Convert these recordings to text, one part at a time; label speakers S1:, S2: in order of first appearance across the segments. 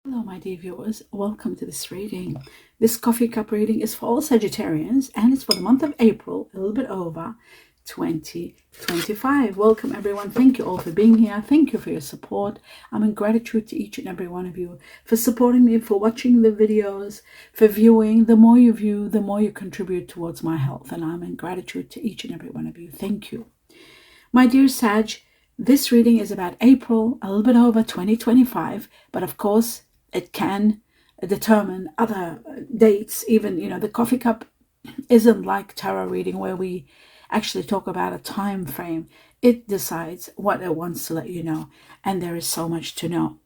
S1: Hello, my dear viewers. Welcome to this reading. This coffee cup reading is for all Sagittarians and it's for the month of April, a little bit over 2025. Welcome, everyone. Thank you all for being here. Thank you for your support. I'm in gratitude to each and every one of you for supporting me, for watching the videos, for viewing. The more you view, the more you contribute towards my health. And I'm in gratitude to each and every one of you. Thank you. My dear Sag, this reading is about April, a little bit over 2025, but of course, it can determine other dates. Even, the coffee cup isn't like tarot reading where we actually talk about a time frame. It decides what it wants to let you know. And there is so much to know.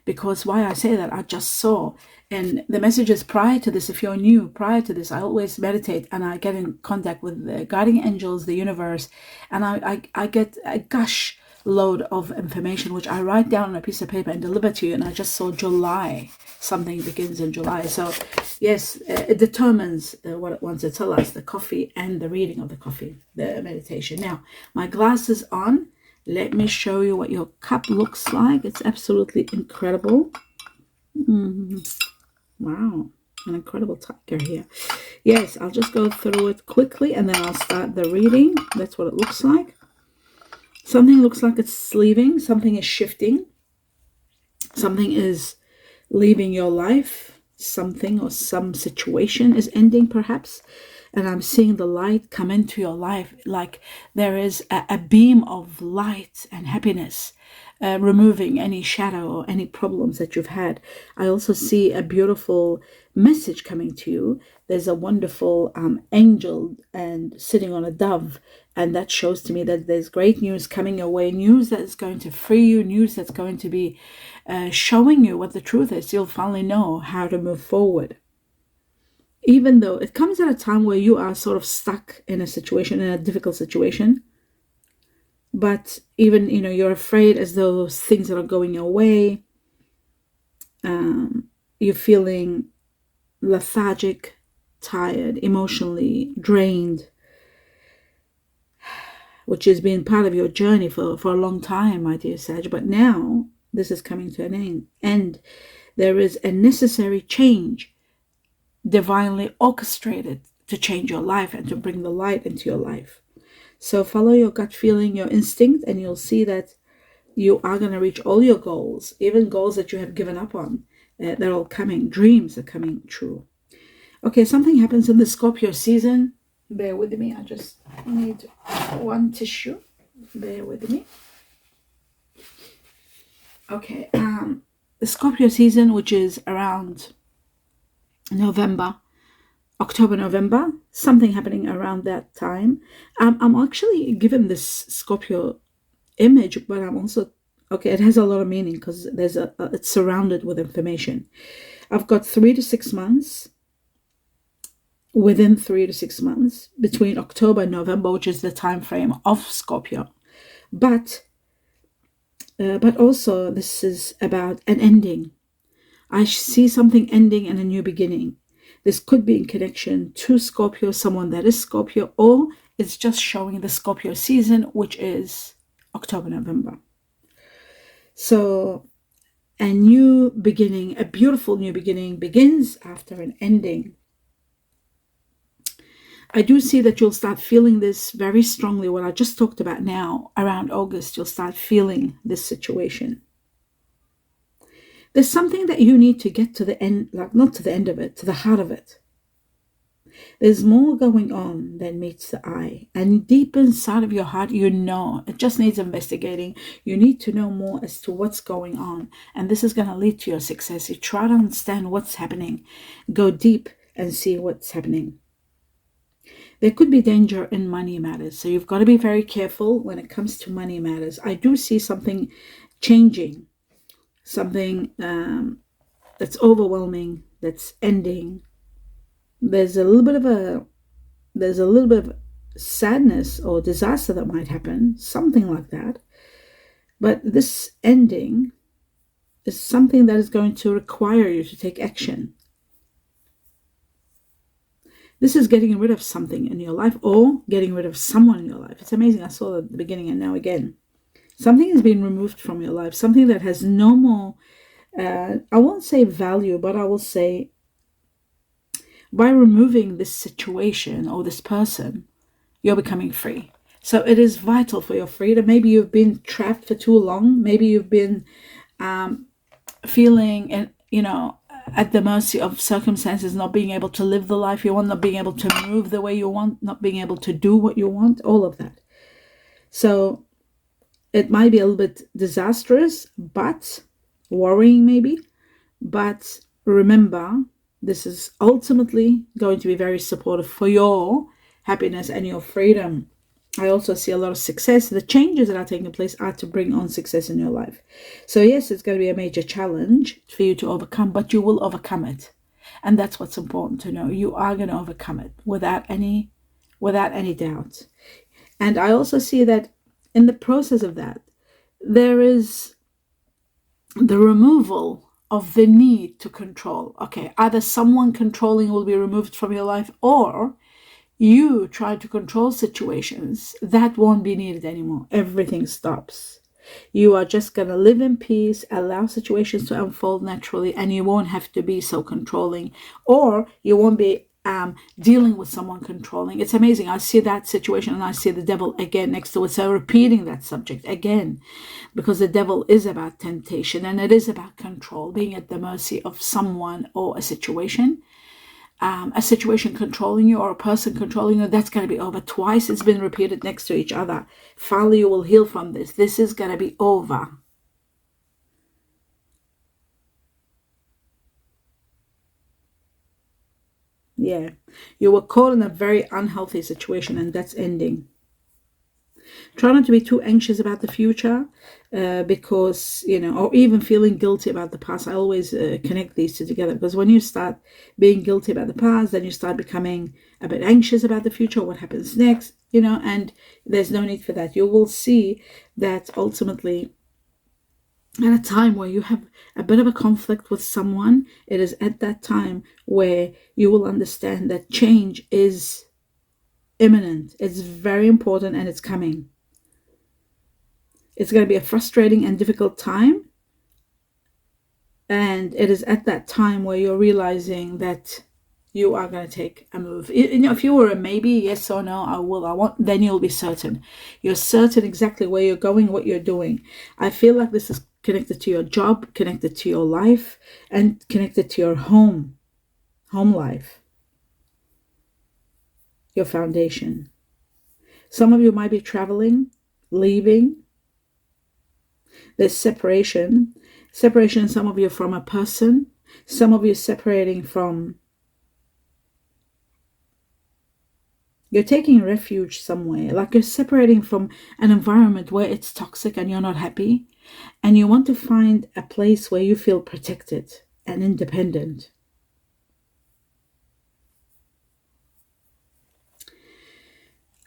S1: Because why I say that, I just saw in the messages prior to this, if you're new, prior to this, I always meditate and I get in contact with the guardian angels, the universe, and I get a gush load of information which I write down on a piece of paper and deliver to you. And I just saw July, something begins in July. So yes, it determines what it wants to tell us, the coffee and the reading of the coffee, the meditation. Now, my glasses on. Let me show you what your cup looks like. It's absolutely incredible. Wow, an incredible tiger here. Yes, I'll just go through it quickly and then I'll start the reading. That's what it looks like. Something looks like it's leaving. Something is shifting. Something is leaving your life. Something or some situation is ending, perhaps. And I'm seeing the light come into your life, like there is a beam of light and happiness, removing any shadow or any problems that you've had. I also see a beautiful message coming to you. There's a wonderful angel and sitting on a dove, and that shows to me that there's great news coming your way, news that is going to free you, news that's going to be showing you what the truth is. You'll finally know how to move forward. Even though it comes at a time where you are sort of stuck in a situation, in a difficult situation, but even, you're afraid as though things that are going your way, you're feeling lethargic, tired, emotionally drained, which has been part of your journey for a long time, my dear Sag. But now this is coming to an end. There is a necessary change, divinely orchestrated to change your life and to bring the light into your life. So follow your gut feeling, your instinct, and you'll see that you are going to reach all your goals, even goals that you have given up on. They're all coming. Dreams are coming true. Okay, something happens in the Scorpio season. Bear with me. I just need one tissue. Bear with me. Okay, the Scorpio season, which is around October, November, something happening around that time. I'm actually given this Scorpio image, but I'm also, okay, it has a lot of meaning because it's surrounded with information. I've got 3 to 6 months, within 3 to 6 months, between October and November, which is the time frame of Scorpio. But also this is about an ending. I see something ending and a new beginning. This could be in connection to Scorpio, someone that is Scorpio, or it's just showing the Scorpio season, which is October, November. So a new beginning, a beautiful new beginning begins after an ending. I do see that you'll start feeling this very strongly, what I just talked about now. Around August, you'll start feeling this situation. There's something that you need to get to the end, like not to the end of it, to the heart of it. There's more going on than meets the eye. And deep inside of your heart, it just needs investigating. You need to know more as to what's going on. And this is going to lead to your success. You try to understand what's happening. Go deep and see what's happening. There could be danger in money matters. So you've got to be very careful when it comes to money matters. I do see something changing. Something that's overwhelming, that's ending. There's a little bit of sadness or disaster that might happen, something like that. But this ending is something that is going to require you to take action. This is getting rid of something in your life or getting rid of someone in your life. It's amazing. I saw that at the beginning and now again. Something is being removed from your life, something that has no more I won't say value, but I will say by removing this situation or this person, you're becoming free. So it is vital for your freedom. Maybe you've been trapped for too long. Maybe you've been feeling, and at the mercy of circumstances, not being able to live the life you want, not being able to move the way you want, not being able to do what you want, all of that. So it might be a little bit disastrous, but worrying maybe. But remember, this is ultimately going to be very supportive for your happiness and your freedom. I also see a lot of success. The changes that are taking place are to bring on success in your life. So yes, it's going to be a major challenge for you to overcome, but you will overcome it. And that's what's important to know. You are going to overcome it without any doubt. And I also see that in the process of that, there is the removal of the need to control. Okay, either someone controlling will be removed from your life, or you try to control situations that won't be needed anymore. Everything stops. You are just going to live in peace, allow situations to unfold naturally, and you won't have to be so controlling, or you won't be dealing with someone controlling. It's amazing. I see that situation and I see the devil again next to it. So repeating that subject again, because the devil is about temptation and it is about control, being at the mercy of someone or a situation. A situation controlling you or a person controlling you, that's going to be over. Twice it's been repeated next to each other. Finally, you will heal from this. This is going to be over. Yeah, you were caught in a very unhealthy situation and that's ending. Try not to be too anxious about the future because, or even feeling guilty about the past. I always connect these two together, because when you start being guilty about the past, then you start becoming a bit anxious about the future, what happens next, and there's no need for that. You will see that ultimately, at a time where you have a bit of a conflict with someone, it is at that time where you will understand that change is imminent. It's very important and it's coming. It's going to be a frustrating and difficult time. And it is at that time where you're realizing that you are going to take a move. If you were a maybe, yes or no, I will, I want, then you'll be certain. You're certain exactly where you're going, what you're doing. I feel like this is connected to your job, connected to your life, and connected to your home life, your foundation. Some of you might be traveling, leaving. There's separation. Separation, some of you from a person. Some of you separating from... You're taking refuge somewhere. Like you're separating from an environment where it's toxic and you're not happy. And you want to find a place where you feel protected and independent.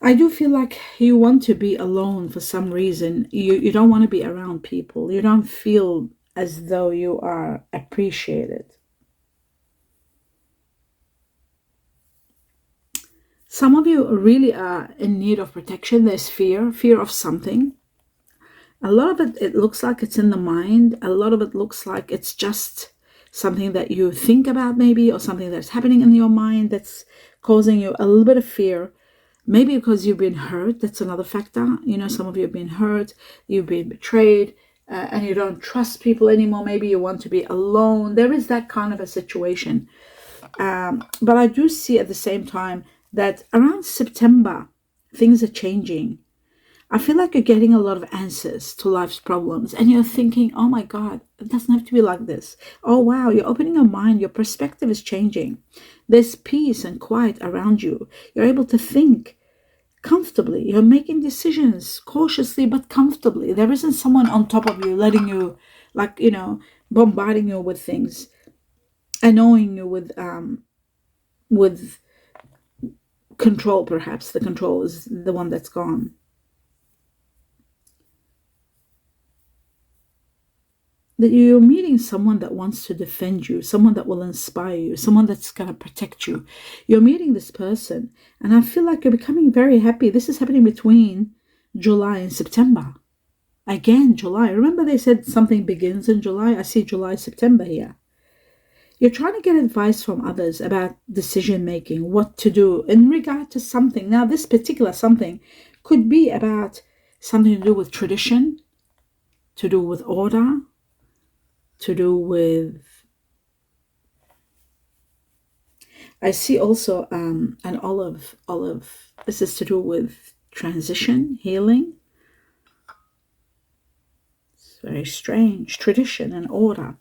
S1: I do feel like you want to be alone for some reason. You don't want to be around people. You don't feel as though you are appreciated. Some of you really are in need of protection. There's fear of something. A lot of it looks like it's in the mind. A lot of it looks like it's just something that you think about maybe, or something that's happening in your mind that's causing you a little bit of fear. Maybe because you've been hurt. That's another factor. Some of you have been hurt. You've been betrayed. And you don't trust people anymore. Maybe you want to be alone. There is that kind of a situation. But I do see at the same time that around September, things are changing. I feel like you're getting a lot of answers to life's problems. And you're thinking, oh my God, it doesn't have to be like this. Oh wow, you're opening your mind. Your perspective is changing. There's peace and quiet around you. You're able to think comfortably. You're making decisions cautiously but comfortably. There isn't someone on top of you letting you, bombarding you with things, annoying you with control. Perhaps the control is the one that's gone. That you're meeting someone that wants to defend you, someone that will inspire you, someone that's going to protect you. You're meeting this person, and I feel like you're becoming very happy. This is happening between July and September. Again, July. Remember they said something begins in July? I see July, September here. You're trying to get advice from others about decision making, what to do in regard to something. Now, this particular something could be about something to do with tradition, to do with order, to do with... I see also an olive. This is to do with transition, healing. It's very strange. Tradition and order.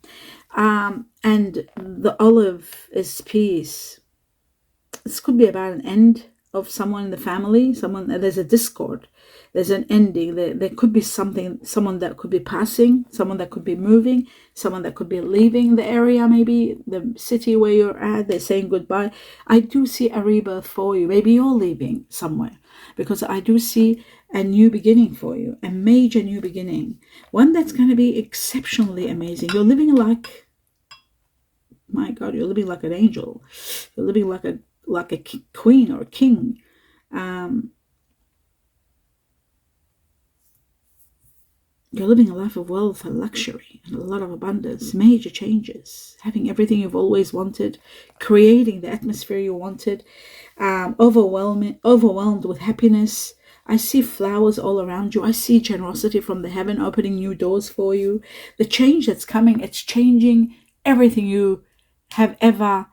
S1: And the olive is peace. This could be about an end of someone in the family. There's a discord. There's an ending. There could be someone that could be passing, someone that could be moving, someone that could be leaving the area, maybe the city where you're at. They're saying goodbye. I do see a rebirth for you. Maybe you're leaving somewhere, because I do see a new beginning for you, a major new beginning, one that's going to be exceptionally amazing. You're living like, my God, you're living like an angel. You're living like a queen or a king. You're living a life of wealth and luxury and a lot of abundance, major changes, having everything you've always wanted, creating the atmosphere you wanted, overwhelmed with happiness. I see flowers all around you. I see generosity from the heaven opening new doors for you. The change that's coming, it's changing everything you have ever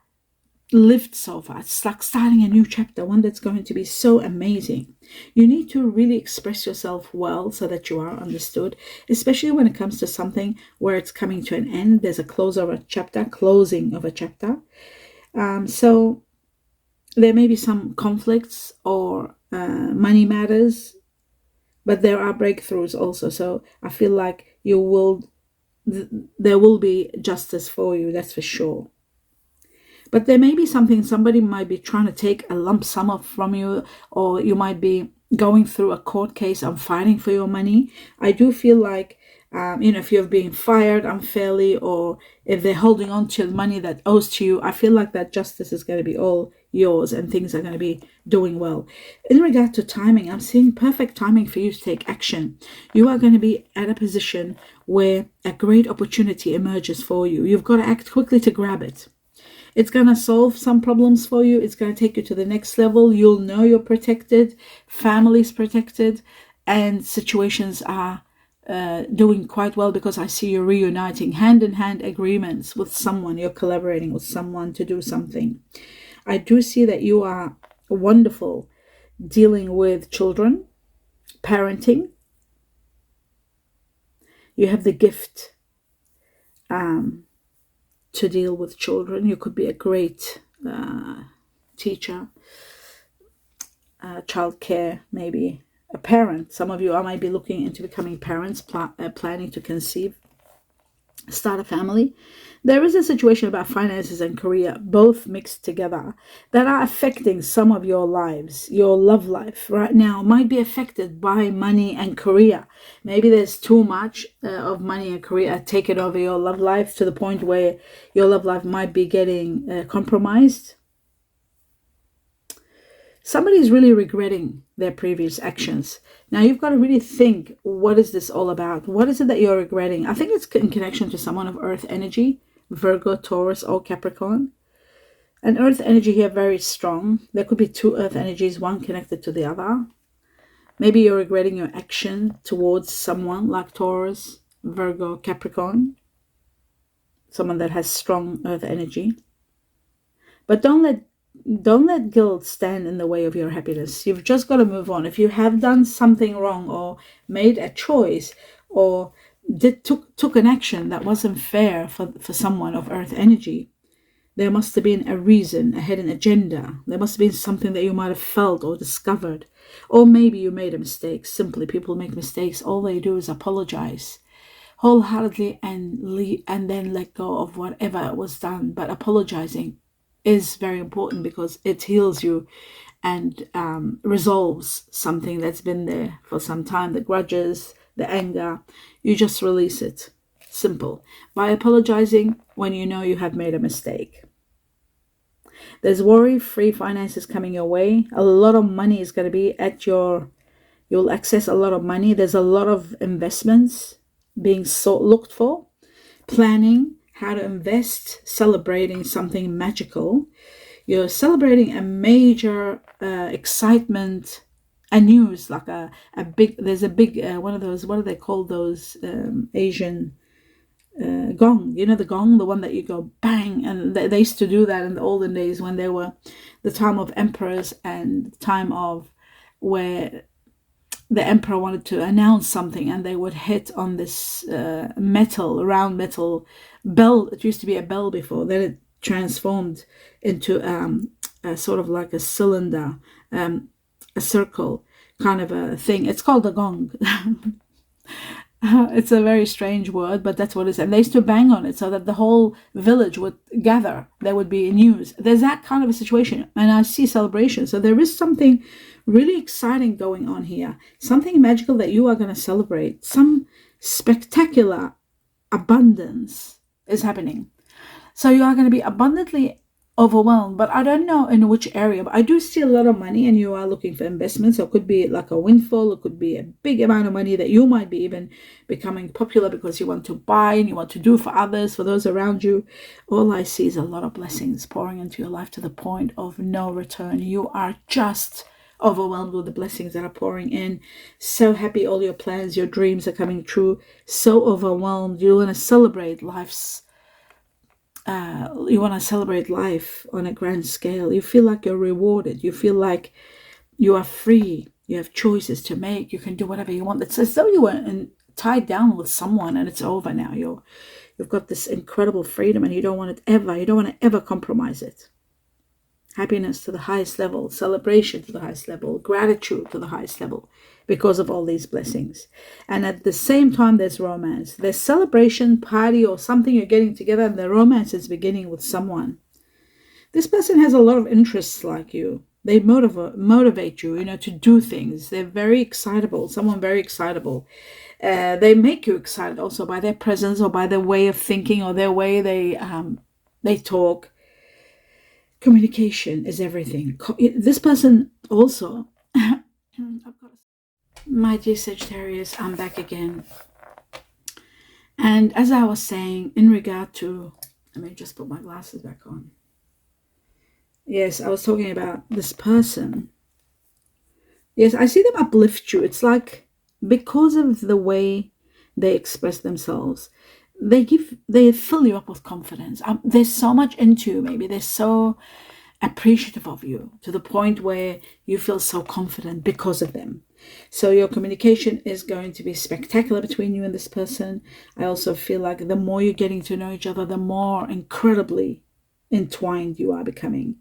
S1: lived so far. It's like starting a new chapter, one that's going to be so amazing. You need to really express yourself well so that you are understood, especially when it comes to something where it's coming to an end. There's a closing of a chapter. So there may be some conflicts or money matters, but there are breakthroughs also. So I feel like there will be justice for you, that's for sure. But there may be somebody might be trying to take a lump sum from you, or you might be going through a court case and fighting for your money. I do feel like, if you're being fired unfairly, or if they're holding on to the money that owes to you, I feel like that justice is going to be all yours and things are going to be doing well. In regard to timing, I'm seeing perfect timing for you to take action. You are going to be at a position where a great opportunity emerges for you. You've got to act quickly to grab it. It's going to solve some problems for you. It's going to take you to the next level. You'll know you're protected, family's protected, and situations are doing quite well, because I see you reuniting, hand-in-hand agreements with someone. You're collaborating with someone to do something. I do see that you are wonderful dealing with children, parenting. You have the gift to deal with children. You could be a great teacher, childcare, maybe a parent. Some of you might be looking into becoming parents, planning to conceive, start a family. There is a situation about finances and career, both mixed together, that are affecting some of your lives. Your love life right now might be affected by money and career. Maybe there's too much of money and career taken over your love life, to the point where your love life might be getting compromised. Somebody's really regretting their previous actions. Now you've got to really think, what is this all about? What is it that you're regretting? I think it's in connection to someone of earth energy, Virgo, Taurus, or Capricorn. And earth energy here very strong. There could be two earth energies, one connected to the other. Maybe you're regretting your action towards someone like Taurus, Virgo, Capricorn. Someone that has strong earth energy. But don't let guilt stand in the way of your happiness. You've just got to move on. If you have done something wrong, or made a choice, or took an action that wasn't fair for someone of earth energy, there must have been a reason, a hidden agenda. There must have been something that you might have felt or discovered. Or maybe you made a mistake. Simply, people make mistakes. All they do is apologize wholeheartedly and then let go of whatever was done. But apologizing is very important, because it heals you and resolves something that's been there for some time. The grudges, the anger, you just release it. Simple. By apologizing when you know you have made a mistake. There's worry-free finances coming your way. A lot of money is going to be at your You'll access a lot of money. There's a lot of investments being looked for, planning how to invest, celebrating something magical. You're celebrating a major excitement, a news, like a big, there's a big, one of those, what do they call those Asian gong, you know, the gong, the one that you go bang, and they used to do that in the olden days when they were the time of emperors and time of where the emperor wanted to announce something, and they would hit on this metal, round metal bell. It used to be a bell before, then it transformed into a sort of like a cylinder, a circle kind of a thing. It's called a gong. It's a very strange word, but that's what it is. And they used to bang on it so that the whole village would gather. There would be news. There's that kind of a situation. And I see celebration. So there is something really exciting going on here. Something magical that you are going to celebrate. Some spectacular abundance is happening. So you are going to be abundantly overwhelmed, but I don't know in which area. But I do see a lot of money, and you are looking for investments. So it could be like a windfall. It could be a big amount of money that you might be even becoming popular because you want to buy and you want to do for others, for those around you. All I see is a lot of blessings pouring into your life to the point of no return. You are just overwhelmed with the blessings that are pouring in. So happy all your plans, your dreams are coming true. So overwhelmed. You want to celebrate life's you want to celebrate life on a grand scale. You feel like you're rewarded. You feel like you are free. You have choices to make. You can do whatever you want. It's as though you were tied down with someone and it's over now. You've got this incredible freedom, and you don't want to ever compromise it. Happiness to the highest level, celebration to the highest level, gratitude to the highest level because of all these blessings. And at the same time, there's romance. There's celebration, party, or something you're getting together, and the romance is beginning with someone. This person has a lot of interests like you. They motivate you, to do things. They're very excitable, someone very excitable. They make you excited also by their presence or by their way of thinking or their way they talk. Communication is everything. This person also, my dear Sagittarius, I'm back again. And as I was saying, in regard to, let me just put my glasses back on. Yes, I was talking about this person. Yes, I see them uplift you. It's like because of the way they express themselves, they fill you up with confidence. There's so much into you, maybe. They're so appreciative of you to the point where you feel so confident because of them. So your communication is going to be spectacular between you and this person. I also feel like the more you're getting to know each other, the more incredibly entwined you are becoming.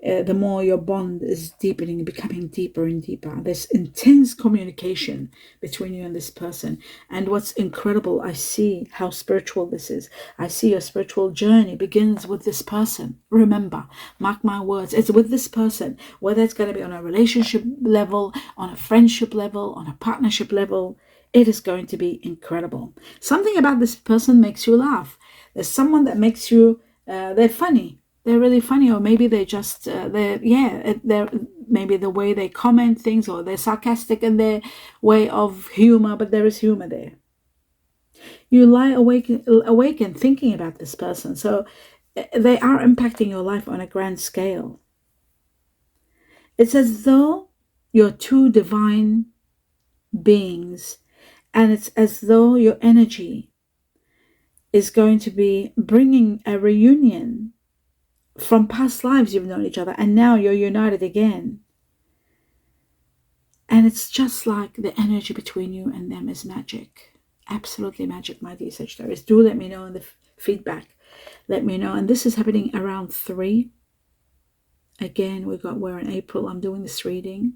S1: The more your bond is deepening, becoming deeper and deeper. There's intense communication between you and this person. And what's incredible, I see how spiritual this is. I see your spiritual journey begins with this person. Remember, mark my words, it's with this person, whether it's going to be on a relationship level, on a friendship level, on a partnership level, it is going to be incredible. Something about this person makes you laugh. There's someone that makes you, they're funny. They're really funny, or maybe they just, they're maybe the way they comment things, or they're sarcastic in their way of humor, but there is humor there. You lie awake and thinking about this person. So they are impacting your life on a grand scale. It's as though you're two divine beings, and it's as though your energy is going to be bringing a reunion from past lives. You've known each other, and now you're united again. And it's just like the energy between you and them is magic. Absolutely magic, my dear Sagittarius. Do let me know in the feedback. Let me know. And this is happening around 3. Again, we're in April. I'm doing this reading.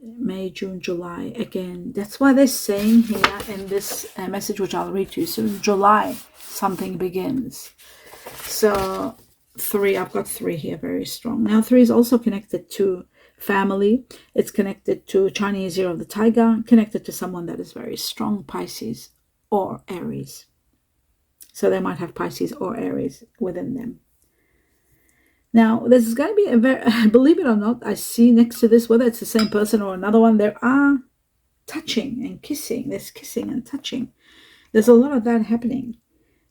S1: May, June, July. Again, that's why they're saying here in this message, which I'll read to you soon, July, something begins. So 3, I've got 3 here, very strong. Now 3 is also connected to family. It's connected to Chinese Year of the Tiger, connected to someone that is very strong, Pisces or Aries. So they might have Pisces or Aries within them. Now, this is going to be a very, believe it or not, I see next to this, whether it's the same person or another one, there are touching and kissing. There's kissing and touching. There's a lot of that happening.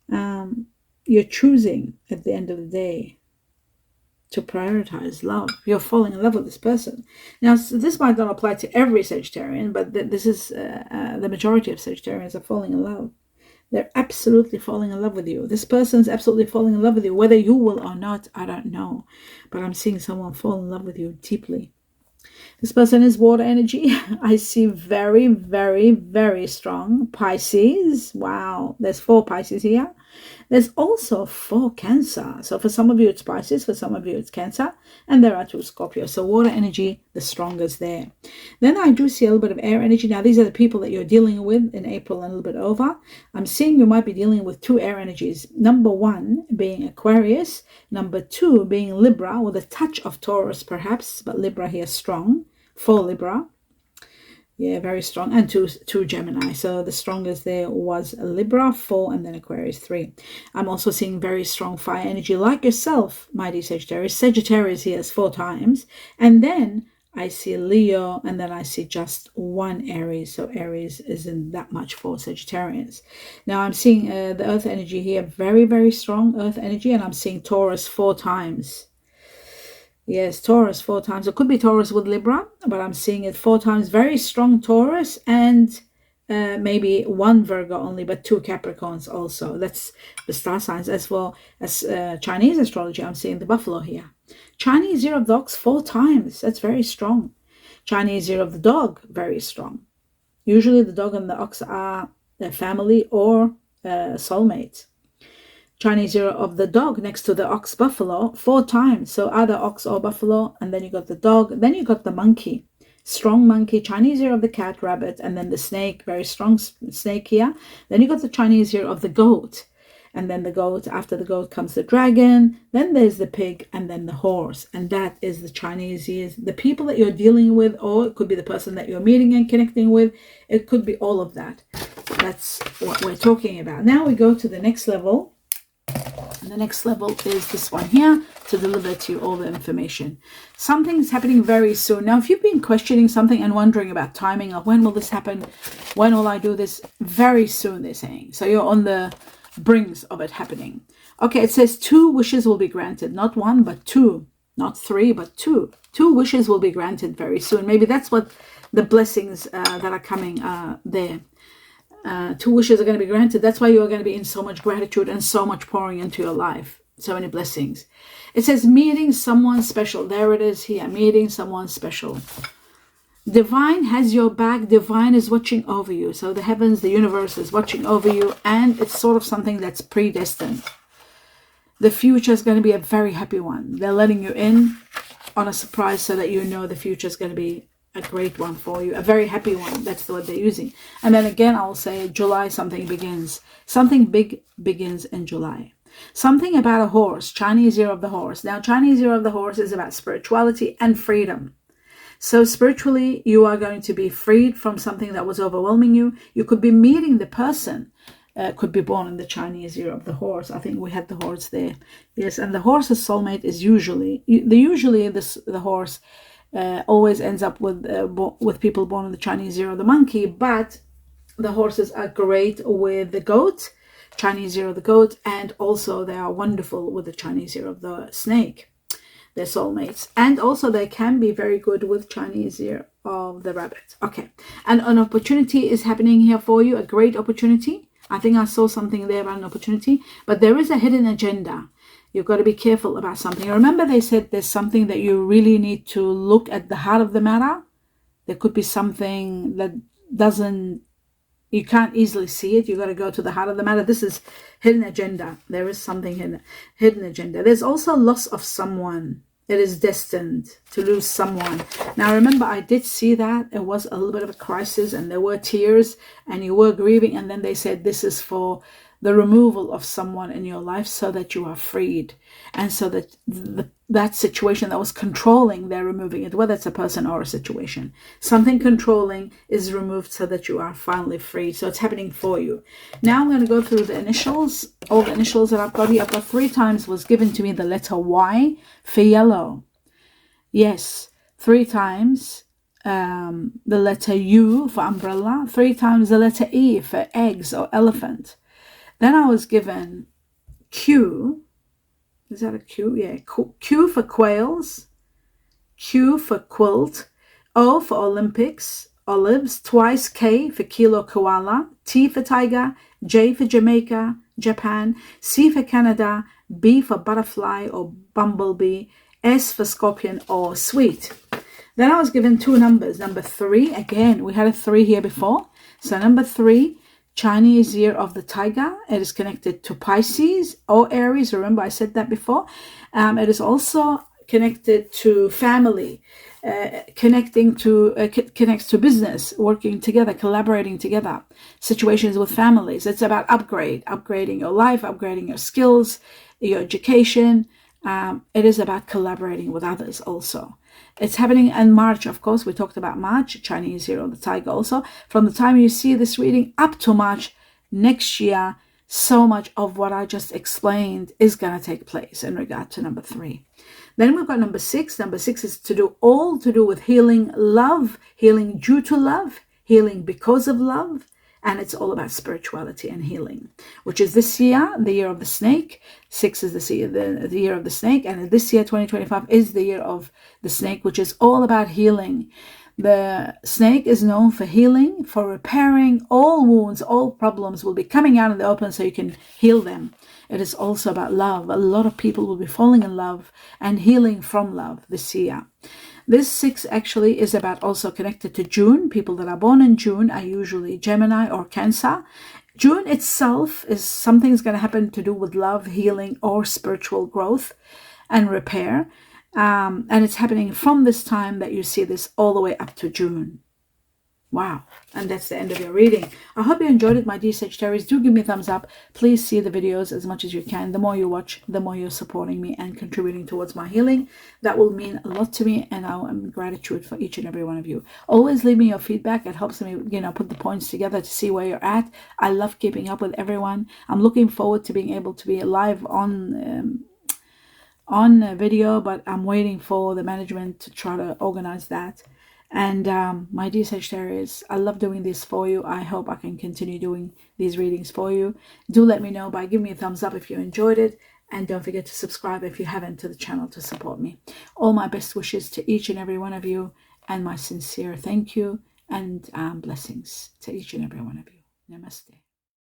S1: You're choosing at the end of the day to prioritize love. You're falling in love with this person. Now, this might not apply to every Sagittarian, but this is the majority of Sagittarians are falling in love. They're absolutely falling in love with you. This person's absolutely falling in love with you. Whether you will or not, I don't know. But I'm seeing someone fall in love with you deeply. This person is water energy. I see very, very, very strong Pisces. Wow. There's 4 Pisces here. There's also 4 Cancer. So for some of you, it's Pisces. For some of you, it's Cancer. And there are 2 Scorpio. So water energy, the strongest there. Then I do see a little bit of air energy. Now, these are the people that you're dealing with in April and a little bit over. I'm seeing you might be dealing with 2 air energies. Number 1 being Aquarius. Number 2 being Libra, with a touch of Taurus perhaps. But Libra here strong. 4 Libra. Yeah, very strong. And two Gemini. So the strongest there was Libra, 4, and then Aquarius, 3. I'm also seeing very strong fire energy like yourself, mighty Sagittarius. Sagittarius here is 4 times. And then I see Leo, and then I see just 1 Aries. So Aries isn't that much for Sagittarians. Now I'm seeing the earth energy here, very, very strong earth energy. And I'm seeing Taurus 4 times. Yes, Taurus 4 times. It could be Taurus with Libra, but I'm seeing it 4 times. Very strong Taurus, and maybe 1 Virgo only, but 2 Capricorns also. That's the star signs. As well as Chinese astrology, I'm seeing the buffalo here. Chinese year of the ox 4 times. That's very strong. Chinese year of the dog, very strong. Usually the dog and the ox are a family or soulmates. Chinese year of the dog next to the ox buffalo 4 times. So either ox or buffalo, and then you got the dog, then you got the monkey, strong monkey. Chinese year of the cat, rabbit, and then the snake, very strong snake here. Then you got the Chinese year of the goat, and then the goat, after the goat comes the dragon, then there's the pig, and then the horse. And that is the Chinese years. The people that you're dealing with, or it could be the person that you're meeting and connecting with, it could be all of that. That's what we're talking about. Now we go to the next level. And the next level is this one here, to deliver to you all the information. Something's happening very soon. Now, if you've been questioning something and wondering about timing of when will this happen, when will I do this, very soon, they're saying. So you're on the brink of it happening. Okay, it says 2 wishes will be granted. Not 1, but 2. Not 3, but 2. 2 wishes will be granted very soon. Maybe that's what the blessings that are coming there. 2 wishes are going to be granted. That's why you're going to be in so much gratitude and so much pouring into your life. So many blessings. It says meeting someone special. There it is here. Meeting someone special. Divine has your back. Divine is watching over you. So the heavens, the universe is watching over you. And it's sort of something that's predestined. The future is going to be a very happy one. They're letting you in on a surprise so that you know the future is going to be a great one for you, a very happy one. That's the word they're using. And then again, I'll say July, something begins. Something big begins in July. Something about a horse, Chinese year of the horse. Now, Chinese year of the horse is about spirituality and freedom. So spiritually, you are going to be freed from something that was overwhelming you. You could be meeting the person, could be born in the Chinese year of the horse. I think we had the horse there. Yes, and the horse's soulmate is usually the horse always ends up with people born in the Chinese year of the monkey, but the horses are great with the goat, Chinese year of the goat, and also they are wonderful with the Chinese year of the snake. They're soulmates, and also they can be very good with Chinese year of the rabbit. Okay, and an opportunity is happening here for you, a great opportunity. I think I saw something there about an opportunity, but there is a hidden agenda. You've got to be careful about something. Remember, they said there's something that you really need to look at the heart of the matter. There could be something that you can't easily see it. You've got to go to the heart of the matter. This is hidden agenda. There is something hidden agenda. There's also loss of someone. It is destined to lose someone. Now, remember, I did see that. It was a little bit of a crisis and there were tears and you were grieving. And then they said this is for the removal of someone in your life so that you are freed, and so that that situation that was controlling, they're removing it, whether it's a person or a situation. Something controlling is removed so that you are finally free. So it's happening for you. Now I'm going to go through the initials, all the initials that I've got here. I've got 3 times was given to me the letter Y for yellow. Yes, 3 times the letter U for umbrella, 3 times the letter E for eggs or elephant. Then I was given Q. Is that a Q? Yeah. Q for quails. Q for quilt. O for Olympics, olives. Twice K for kilo koala. T for tiger. J for Jamaica, Japan. C for Canada. B for butterfly or bumblebee. S for scorpion or sweet. Then I was given 2 numbers. Number 3. Again, we had a 3 here before. So number 3. Chinese year of the tiger. It is connected to Pisces or Aries. Remember, I said that before. It is also connected to family, connects to business, working together, collaborating together, situations with families. It's about upgrading your life, upgrading your skills, your education. It is about collaborating with others also. It's happening in March, of course. We talked about March, Chinese year of the tiger also. From the time you see this reading up to March next year, so much of what I just explained is going to take place in regard to number 3. Then we've got number 6. Number 6 is to do with healing love, healing due to love, healing because of love. And it's all about spirituality and healing, which is this year, the year of the snake. 6 is the year of the snake. And this year, 2025, is the year of the snake, which is all about healing. The snake is known for healing, for repairing all wounds, all problems will be coming out in the open so you can heal them. It is also about love. A lot of people will be falling in love and healing from love this year. This 6 actually is about also connected to June. People that are born in June are usually Gemini or Cancer. June itself is something's going to happen to do with love, healing, or spiritual growth and repair. And it's happening from this time that you see this all the way up to June. Wow. And that's the end of your reading. I hope you enjoyed it, my dear Sagittarius. Do give me a thumbs up. Please see the videos as much as you can. The more you watch, the more you're supporting me and contributing towards my healing. That will mean a lot to me, and I am gratitude for each and every one of you. Always leave me your feedback. It helps me, put the points together to see where you're at. I love keeping up with everyone. I'm looking forward to being able to be live on video, but I'm waiting for the management to try to organize that. And my dear Sagittarius, I love doing this for you. I hope I can continue doing these readings for you. Do let me know by giving me a thumbs up if you enjoyed it. And don't forget to subscribe if you haven't to the channel to support me. All my best wishes to each and every one of you. And my sincere thank you and blessings to each and every one of you. Namaste.